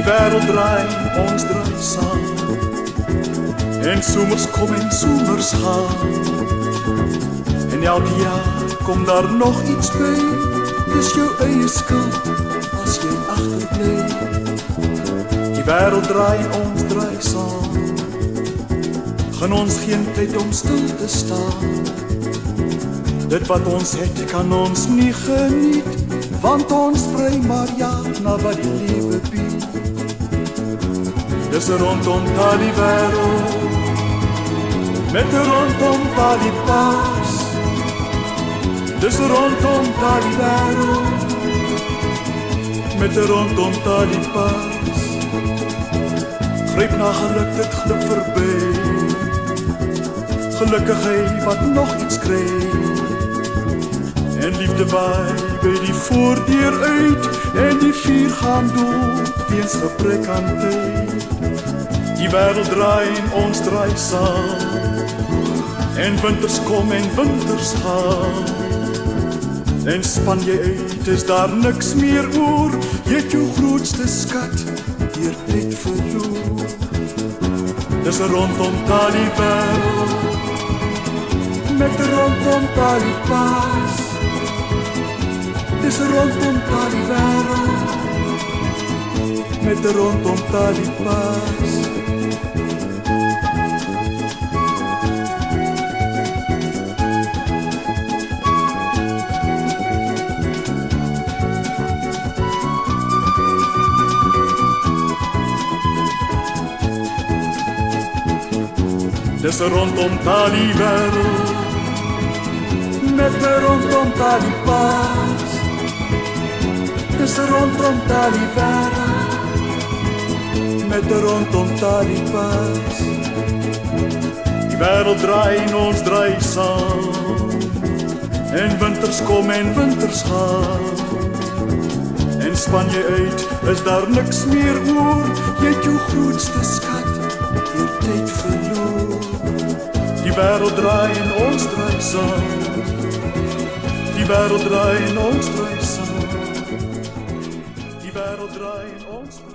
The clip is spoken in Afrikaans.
wêreld draai, ons draai saam. En somers kom en somers gaan. En elke jaar kom daar nog iets by. Dis jou eie skuld as jy agterbly. Die wêreld draai, ons draai saam. Gaan ons geen tyd om stil te staan. Dit wat ons het, kan ons nie geniet, want ons sprei maar ja na wat die lewe bied. Dis rondom daar die wêreld, met rondom daar die paas. Dis rondom daar die wêreld, met rondom daar die paas. Gryp na geluk, dit glip verby. Gelukkig hy wat nog iets kry. En liefde waai by die voordeur uit. En die vuur gaan dood weens gebrek aan tyd. Die wêreld draai en ons draai saam. En winters kom en winters gaan. En span jy uit, is daar niks meer oor. Jy het jou grootste skat deur tyd verloor. Dis rondom daar die wêreld, met rondom daar die paas. Dis rondom daar die wêreld, met rondom daar die paas. Dis rondom daar die wêreld, met rondom daar die paas. Dis rondom daar die wêreld, met rondom daar die paas. Die wêreld draai en ons draai saam. En winters kom en winters gaan. En span jy uit, is daar niks meer oor. Jy het jou grootste skat deur tyd verloor. Die wêreld draai en ons draai saam. Die wêreld draai en ons draai saam. Die wêreld draai en ons draai saam.